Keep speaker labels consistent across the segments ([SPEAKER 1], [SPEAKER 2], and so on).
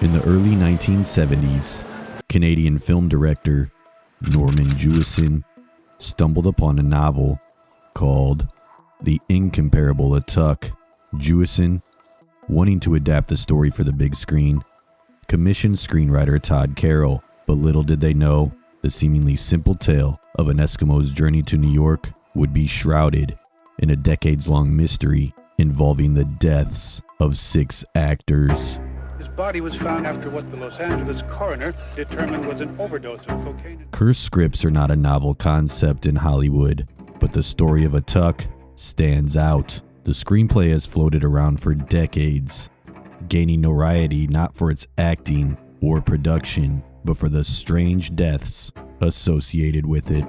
[SPEAKER 1] In the early 1970s, Canadian film director Norman Jewison stumbled upon a novel called The Incomparable Atuk. Jewison, wanting to adapt the story for the big screen, commissioned screenwriter Todd Carroll, but little did they know the seemingly simple tale of an Eskimo's journey to New York would be shrouded in a decades-long mystery involving the deaths of 6 actors.
[SPEAKER 2] His body was found after what the Los Angeles coroner determined was an overdose of cocaine.
[SPEAKER 1] Cursed scripts are not a novel concept in Hollywood, but the story of Atuk stands out. The screenplay has floated around for decades, gaining notoriety not for its acting or production, but for the strange deaths associated with it.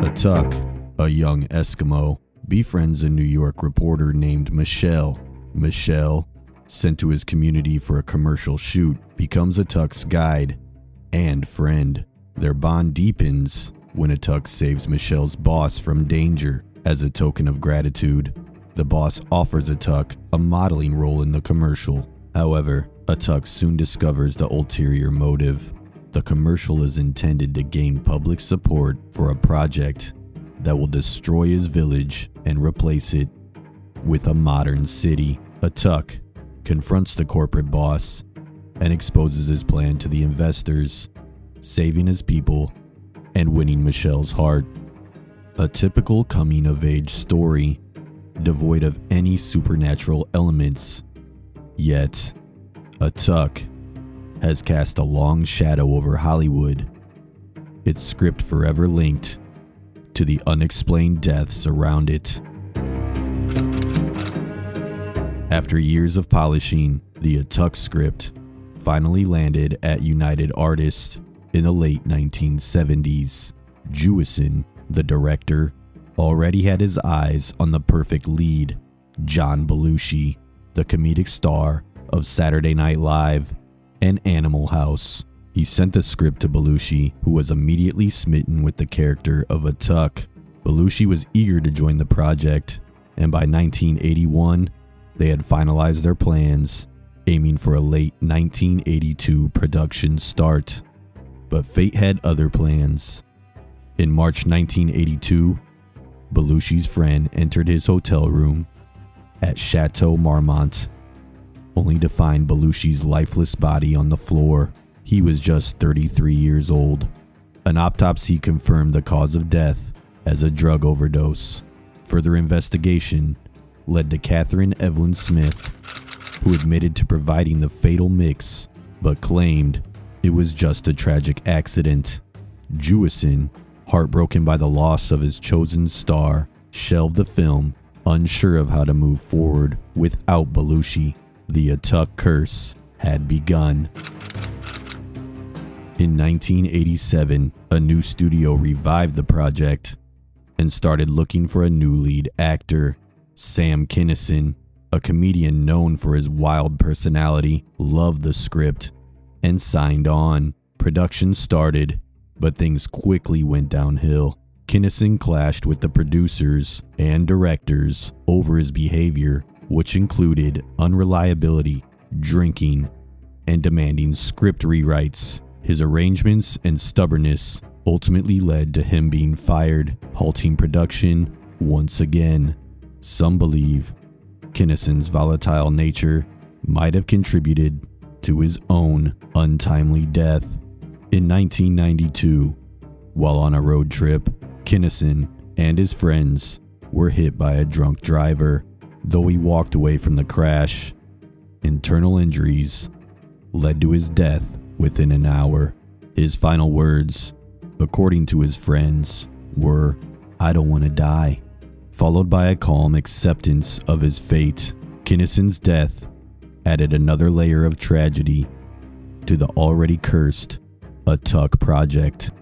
[SPEAKER 1] Atuk, a young Eskimo, befriends a New York reporter named Micheal. Micheal, sent to his community for a commercial shoot, becomes Atuk's guide and friend. Their bond deepens when Atuk saves Micheal's boss from danger. As a token of gratitude, the boss offers Atuk a modeling role in the commercial. However, Atuk soon discovers the ulterior motive. The commercial is intended to gain public support for a project that will destroy his village and replace it with a modern city. Atuk confronts the corporate boss and exposes his plan to the investors, saving his people and winning Micheal's heart. A typical coming-of-age story, devoid of any supernatural elements. Yet, Atuk has cast a long shadow over Hollywood, its script forever linked to the unexplained deaths around it. After years of polishing, the Atuk script finally landed at United Artists in the late 1970s. Jewison, the director, already had his eyes on the perfect lead, John Belushi, the comedic star of Saturday Night Live and Animal House. He sent the script to Belushi, who was immediately smitten with the character of Atuk. Belushi was eager to join the project, and by 1981, they had finalized their plans, aiming for a late 1982 production start. But fate had other plans. In March 1982, Belushi's friend entered his hotel room at Chateau Marmont, only to find Belushi's lifeless body on the floor. He was just 33 years old. An autopsy confirmed the cause of death as a drug overdose. Further investigation led to Catherine Evelyn Smith, who admitted to providing the fatal mix, but claimed it was just a tragic accident. Jewison, heartbroken by the loss of his chosen star, shelved the film, unsure of how to move forward without Belushi. The Atuk curse had begun. In 1987, a new studio revived the project and started looking for a new lead actor. Sam Kinison, a comedian known for his wild personality, loved the script and signed on. Production started, but things quickly went downhill. Kinison clashed with the producers and directors over his behavior, which included unreliability, drinking, and demanding script rewrites. His arrangements and stubbornness ultimately led to him being fired, halting production once again. Some believe Kinison's volatile nature might have contributed to his own untimely death. In 1992, while on a road trip, Kinison and his friends were hit by a drunk driver. Though he walked away from the crash, internal injuries led to his death within an hour. His final words, according to his friends, were, "I don't want to die," followed by a calm acceptance of his fate. Kinison's death added another layer of tragedy to the already cursed Atuk project.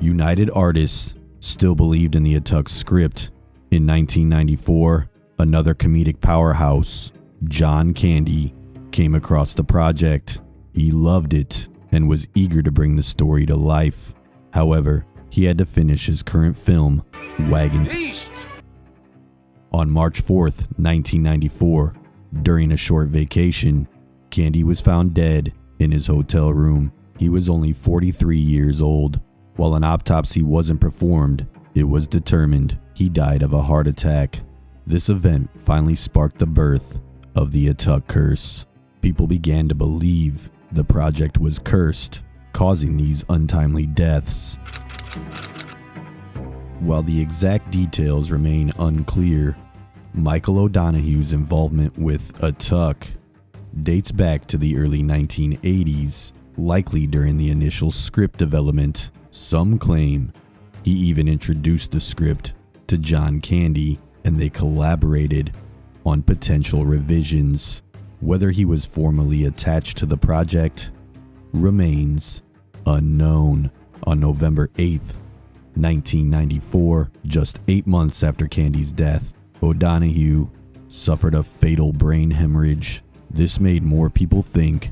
[SPEAKER 1] United Artists still believed in the Atuk script. In 1994, another comedic powerhouse, John Candy, came across the project. He loved it and was eager to bring the story to life. However, he had to finish his current film, Wagons. On March 4th, 1994, during a short vacation, Candy was found dead in his hotel room. He was only 43 years old. While an autopsy wasn't performed, it was determined he died of a heart attack. This event finally sparked the birth of the Atuk curse. People began to believe the project was cursed, causing these untimely deaths. While the exact details remain unclear, Micheal O'Donoghue's involvement with Atuk dates back to the early 1980s, likely during the initial script development. Some claim he even introduced the script to John Candy and they collaborated on potential revisions. Whether he was formally attached to the project remains unknown. On November 8th, 1994, just 8 months after Candy's death, O'Donoghue suffered a fatal brain hemorrhage. This made more people think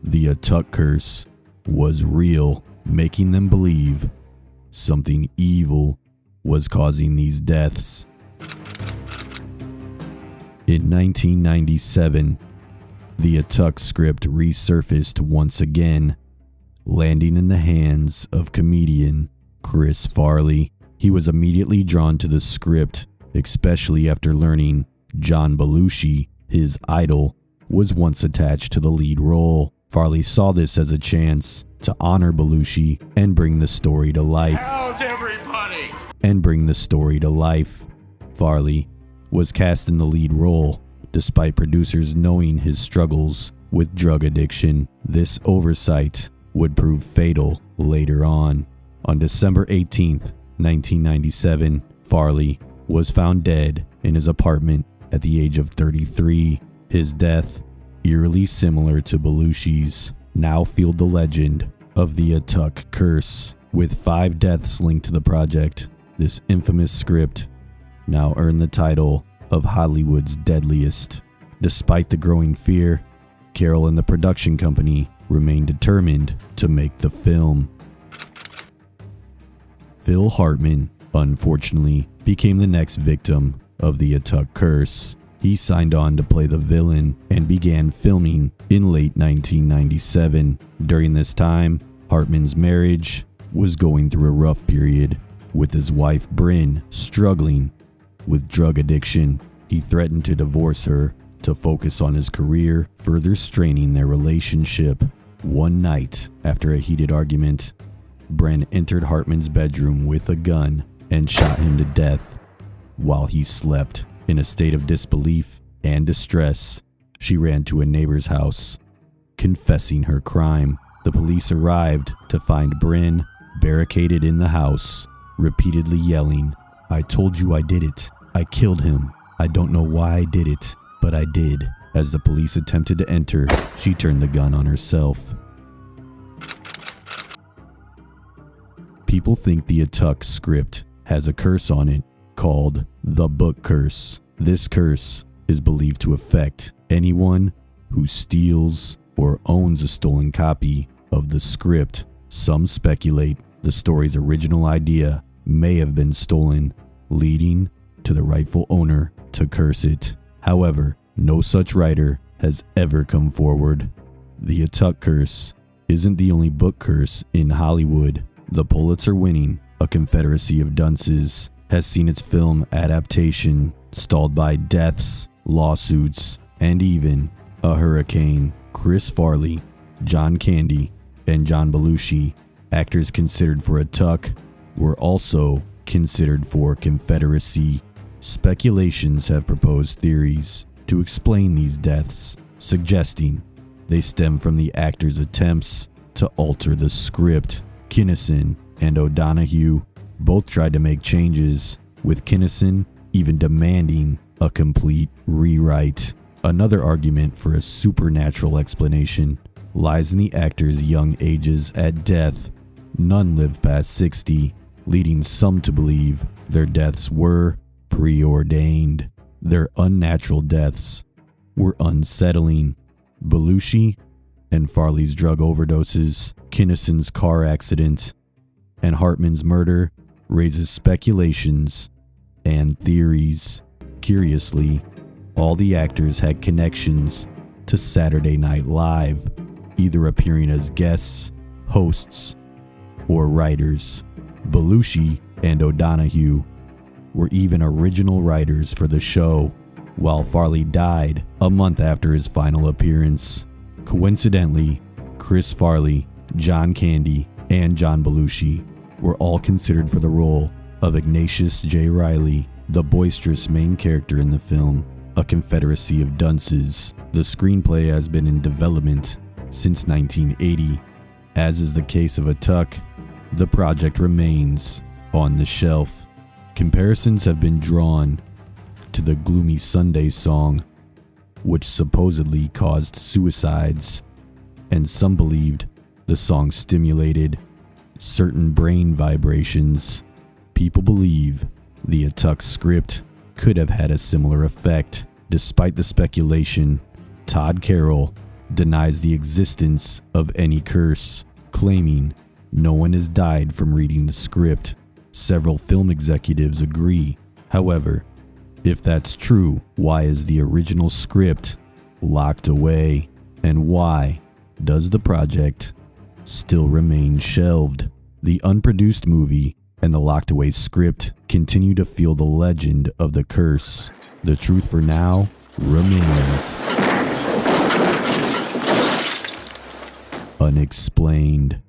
[SPEAKER 1] the Atuk curse was real, making them believe something evil was causing these deaths. In 1997, the Atuk script resurfaced once again, landing in the hands of comedian Chris Farley. He was immediately drawn to the script, especially after learning John Belushi, his idol, was once attached to the lead role. Farley saw this as a chance to honor Belushi and bring the story to life.
[SPEAKER 3] How's everybody?
[SPEAKER 1] Farley was cast in the lead role, despite producers knowing his struggles with drug addiction. This oversight would prove fatal later on. On December 18th, 1997, Farley was found dead in his apartment at the age of 33. His death, eerily similar to Belushi's, now fueled the legend of the Atuk curse. With 5 deaths linked to the project, this infamous script now earned the title of Hollywood's deadliest. Despite the growing fear, Carroll and the production company remained determined to make the film. Phil Hartman, unfortunately, became the next victim of the Atuk curse. He signed on to play the villain and began filming in late 1997. During this time, Hartman's marriage was going through a rough period, with his wife Bryn struggling with drug addiction. He threatened to divorce her to focus on his career, further straining their relationship. One night, after a heated argument, Bryn entered Hartman's bedroom with a gun and shot him to death while he slept. In a state of disbelief and distress, she ran to a neighbor's house, confessing her crime. The police arrived to find Bryn barricaded in the house, repeatedly yelling, "I told you I did it. I killed him. I don't know why I did it, but I did." As the police attempted to enter, she turned the gun on herself. People think the Atuk script has a curse on it called the Book Curse. This curse is believed to affect anyone who steals or owns a stolen copy of the script. Some speculate the story's original idea may have been stolen, leading to the rightful owner to curse it. However, no such writer has ever come forward. The Atuk curse isn't the only book curse in Hollywood. The Pulitzer-winning A Confederacy of Dunces has seen its film adaptation stalled by deaths, lawsuits, and even a hurricane. Chris Farley, John Candy, and John Belushi, actors considered for Atuk, were also considered for Confederacy. Speculations have proposed theories to explain these deaths, suggesting they stem from the actors' attempts to alter the script. Kinison and O'Donoghue both tried to make changes, with Kinison even demanding a complete rewrite. Another argument for a supernatural explanation lies in the actors' young ages at death. None lived past 60, leading some to believe their deaths were preordained. Their unnatural deaths were unsettling. Belushi and Farley's drug overdoses, Kinison's car accident, and Hartman's murder raises speculations and theories. Curiously, all the actors had connections to Saturday Night Live, either appearing as guests, hosts, or writers. Belushi and O'Donoghue were even original writers for the show, while Farley died a month after his final appearance. Coincidentally, Chris Farley, John Candy, and John Belushi were all considered for the role of Ignatius J. Riley, the boisterous main character in the film, A Confederacy of Dunces. The screenplay has been in development since 1980. As is the case of Atuk, the project remains on the shelf. Comparisons have been drawn to the Gloomy Sunday song, which supposedly caused suicides, and some believed the song stimulated certain brain vibrations. People believe the Atuk script could have had a similar effect. Despite the speculation, Todd Carroll denies the existence of any curse, claiming no one has died from reading the script. Several film executives agree. However, if that's true, why is the original script locked away? And why does the project still remain shelved? The unproduced movie and the locked away script continue to fuel the legend of the curse. The truth for now remains unexplained.